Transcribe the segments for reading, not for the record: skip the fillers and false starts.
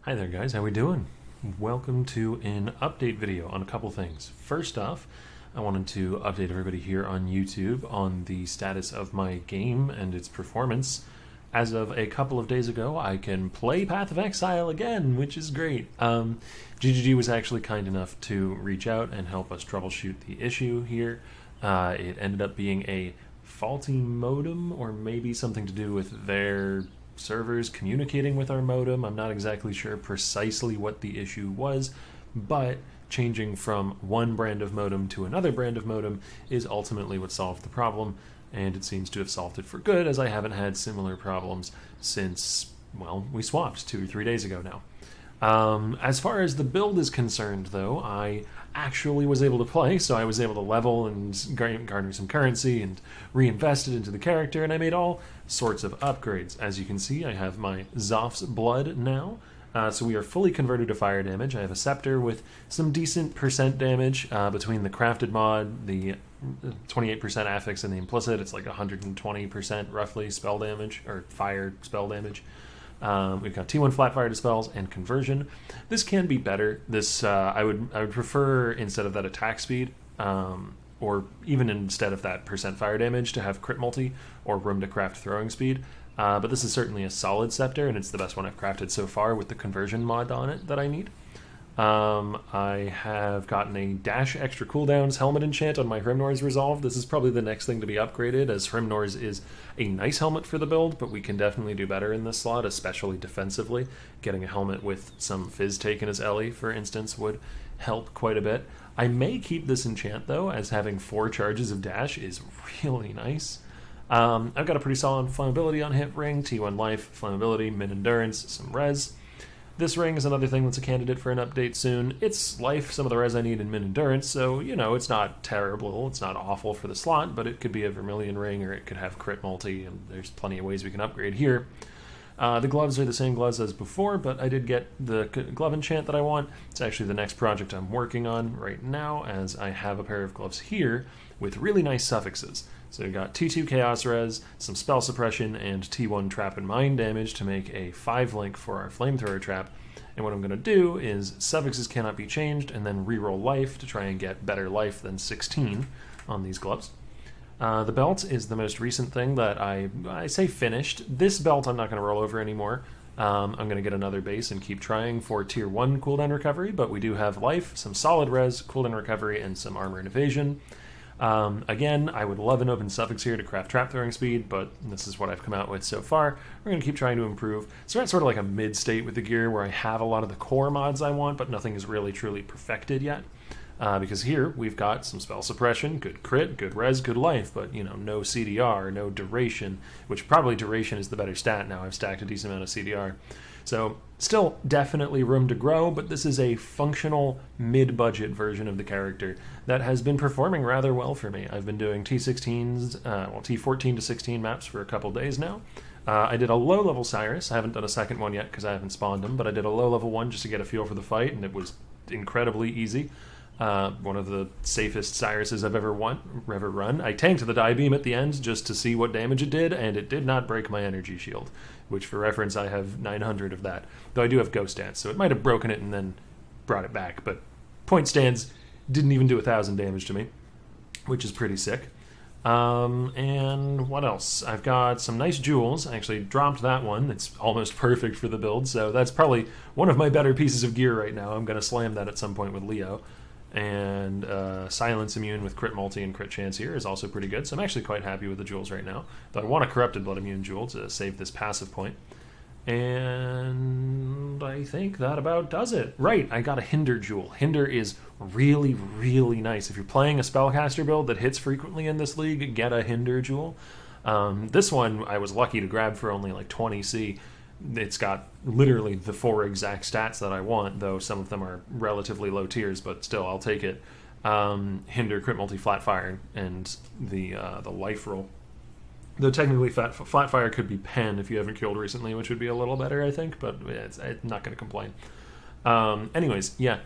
Hi there guys, how we doing? Welcome to an update video on a couple things. First off, I wanted to update everybody here on YouTube on the status of my game and its performance. As of a couple of days ago, I can play Path of Exile again, which is great. GGG was actually kind enough to reach out and help us troubleshoot the issue here. It ended up being a faulty modem, or maybe something to do with their servers communicating with our modem. I'm not exactly sure precisely what the issue was, but changing from one brand of modem to another brand of modem is ultimately what solved the problem, and it seems to have solved it for good, as I haven't had similar problems since, well, we swapped 2 or 3 days ago now. As far as the build is concerned, though, I actually was able to play, so I was able to level and garner some currency and reinvest it into the character, and I made all sorts of upgrades. As you can see, I have my Zoph's Blood now, so we are fully converted to fire damage. I have a Scepter with some decent percent damage between the crafted mod, the 28% affix, and the implicit. It's like 120% roughly spell damage, or fire spell damage. We've got T1 Flatfire Dispels and Conversion. This can be better. This I would prefer, instead of that attack speed, or even instead of that percent fire damage, to have crit multi or room to craft throwing speed. But this is certainly a solid scepter, and it's the best one I've crafted so far with the conversion mod on it that I need. I have gotten a dash extra cooldowns helmet enchant on my Hrimnor's Resolve. This is probably the next thing to be upgraded, as Hrimnor's is a nice helmet for the build, but we can definitely do better in this slot, especially defensively. Getting a helmet with some Fizz taken as Ellie, for instance, would help quite a bit. I may keep this enchant, though, as having 4 charges of dash is really nice. I've got a pretty solid flammability on hit ring, T1 life, flammability, min endurance, some res. This ring is another thing that's a candidate for an update soon. It's life, some of the res I need, in min endurance, so, you know, it's not terrible, it's not awful for the slot, but it could be a Vermilion ring, or it could have crit multi, and there's plenty of ways we can upgrade here. The gloves are the same gloves as before, but I did get the glove enchant that I want. It's actually the next project I'm working on right now, as I have a pair of gloves here with really nice suffixes. So we've got T2 Chaos Res, some Spell Suppression, and T1 Trap and Mind damage to make a 5-link for our Flamethrower Trap. And what I'm going to do is suffixes cannot be changed, and then reroll life to try and get better life than 16 on these gloves. The belt is the most recent thing that I say finished. This belt I'm not going to roll over anymore. I'm going to get another base and keep trying for tier 1 cooldown recovery, but we do have life, some solid res, cooldown recovery, and some armor and evasion. Again, I would love an open suffix here to craft trap throwing speed, but this is what I've come out with so far. We're going to keep trying to improve. So we're at sort of like a mid-state with the gear, where I have a lot of the core mods I want, but nothing is really truly perfected yet. Because here we've got some spell suppression, good crit, good res, good life, but, you know, no CDR, no duration, which probably duration is the better stat now. I've stacked a decent amount of CDR. So still definitely room to grow, but this is a functional mid-budget version of the character that has been performing rather well for me. I've been doing T16s, T14 to 16 maps for a couple days now. I did a low-level Cyrus. I haven't done a second one yet because I haven't spawned him, but I did a low-level one just to get a feel for the fight, and it was incredibly easy. One of the safest Cyruses I've ever run. I tanked the die beam at the end just to see what damage it did, and it did not break my energy shield, which, for reference, I have 900 of that. Though I do have Ghost Dance, so it might have broken it and then brought it back, but point stands, didn't even do 1,000 damage to me, which is pretty sick. And what else? I've got some nice jewels. I actually dropped that one. It's almost perfect for the build, so that's probably one of my better pieces of gear right now. I'm going to slam that at some point with Leo. And Silence Immune with crit multi and crit chance here is also pretty good, so I'm actually quite happy with the jewels right now. Though I want a Corrupted Blood Immune jewel to save this passive point. And I think that about does it. Right, I got a Hinder Jewel. Hinder is really, really nice. If you're playing a spellcaster build that hits frequently in this league, get a Hinder Jewel. This one I was lucky to grab for only like 20 C. It's got literally the 4 exact stats that I want, though some of them are relatively low tiers, but still, I'll take it. Hinder, crit multi, flat fire, and the life roll. Though technically flat fire could be pen if you haven't killed recently, which would be a little better, I think, but I'm not going to complain. Anyways, yeah,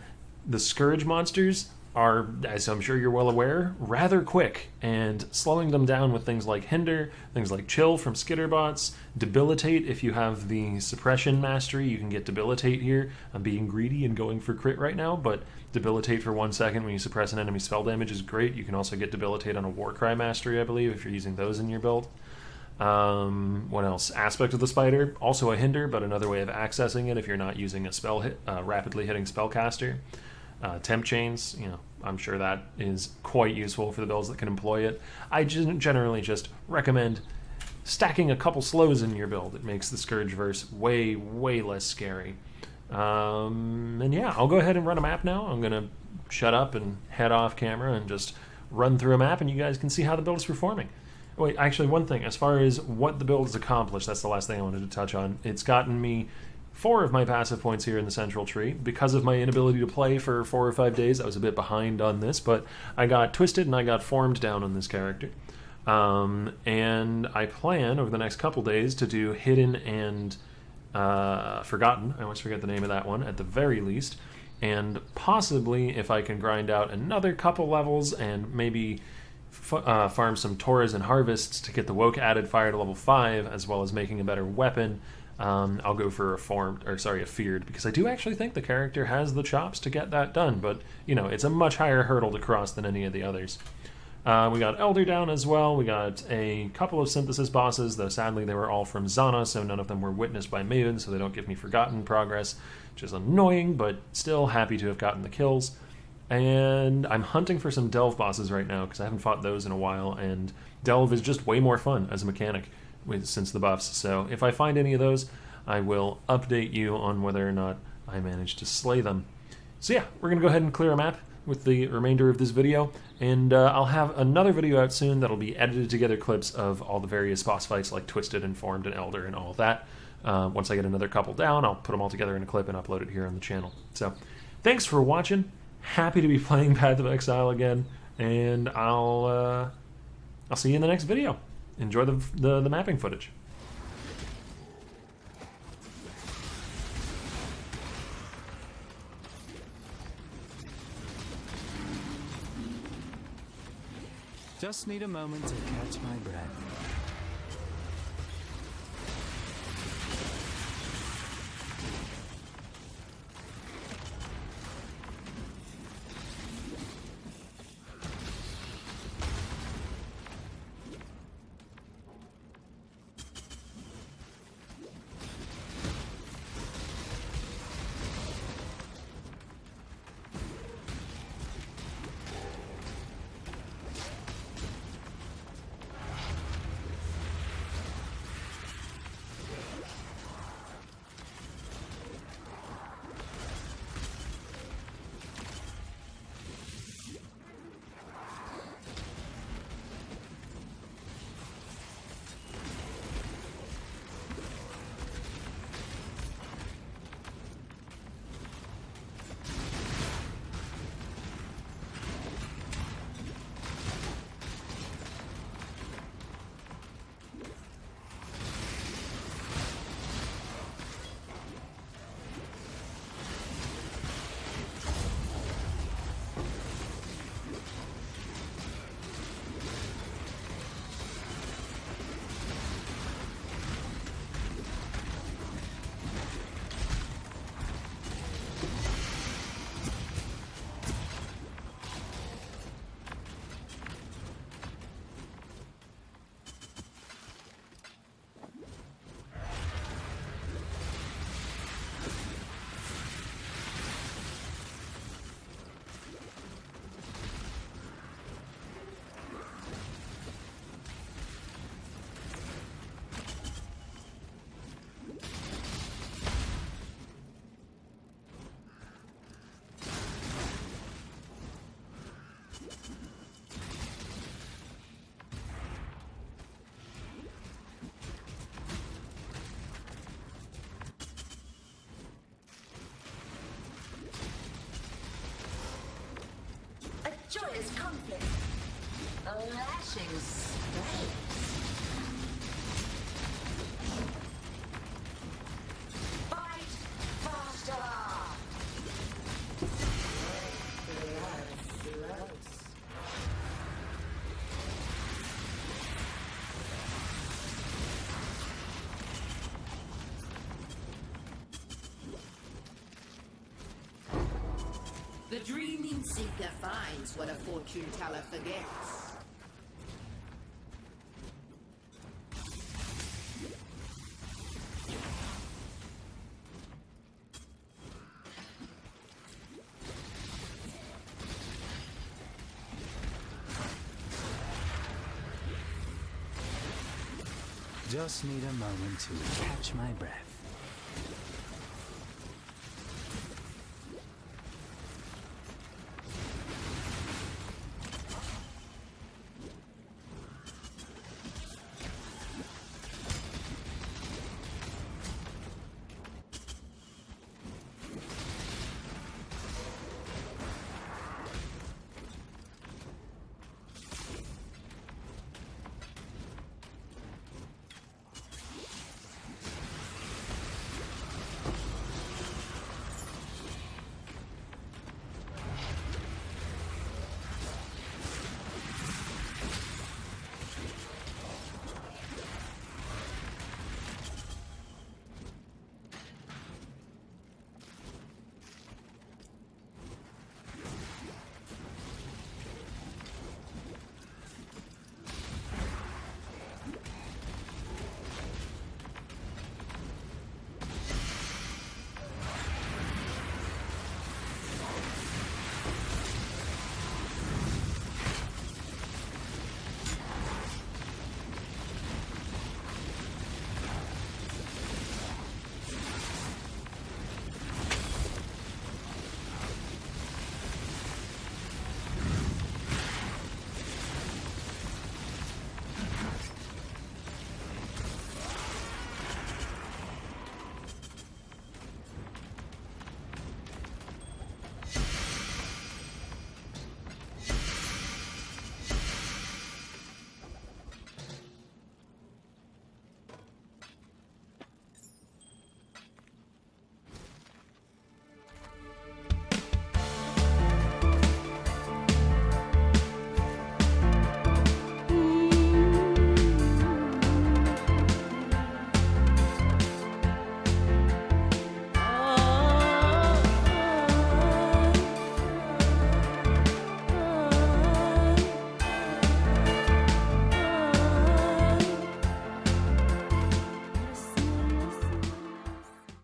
the Scourge monsters are, as I'm sure you're well aware, rather quick, and slowing them down with things like Hinder, things like Chill from Skitterbots, Debilitate. If you have the Suppression Mastery, you can get Debilitate here. I'm being greedy and going for crit right now, but Debilitate for 1 second when you suppress an enemy spell damage is great. You can also get Debilitate on a Warcry Mastery, I believe, if you're using those in your build. What else? Aspect of the Spider, also a Hinder, but another way of accessing it if you're not using a spell rapidly hitting spellcaster. Temp Chains, I'm sure that is quite useful for the builds that can employ it. I generally just recommend stacking a couple slows in your build. It makes the Scourgeverse way, way less scary. And yeah, I'll go ahead and run a map now. I'm going to shut up and head off camera and just run through a map, and you guys can see how the build is performing. Wait, actually, one thing. As far as what the build has accomplished, that's the last thing I wanted to touch on. It's gotten me 4 of my passive points here in the central tree. Because of my inability to play for 4 or 5 days, I was a bit behind on this, but I got twisted and I got formed down on this character. And I plan over the next couple days to do Hidden and Forgotten. I always forget the name of that one, at the very least. And possibly, if I can grind out another couple levels and maybe farm some Tauras and Harvests to get the Woke added fire to level 5, as well as making a better weapon, I'll go for a Feared, because I do actually think the character has the chops to get that done, but, it's a much higher hurdle to cross than any of the others. We got Elder down as well. We got a couple of Synthesis bosses, though sadly they were all from Zana, so none of them were witnessed by Maven, so they don't give me Forgotten progress, which is annoying, but still happy to have gotten the kills. And I'm hunting for some Delve bosses right now, because I haven't fought those in a while, and Delve is just way more fun as a mechanic since the buffs. So if I find any of those, I will update you on whether or not I manage to slay them. So yeah, we're going to go ahead and clear a map with the remainder of this video, and I'll have another video out soon that'll be edited together clips of all the various boss fights like Twisted and Formed and Elder and all of that. Once I get another couple down, I'll put them all together in a clip and upload it here on the channel. So thanks for watching. Happy to be playing Path of Exile again, and I'll see you in the next video. Enjoy the mapping footage. Just need a moment to catch my breath. Joyous conflict. A lashing spray. Fight faster! Blood The dreaming seeker finds what a fortune teller forgets. Just need a moment to catch my breath.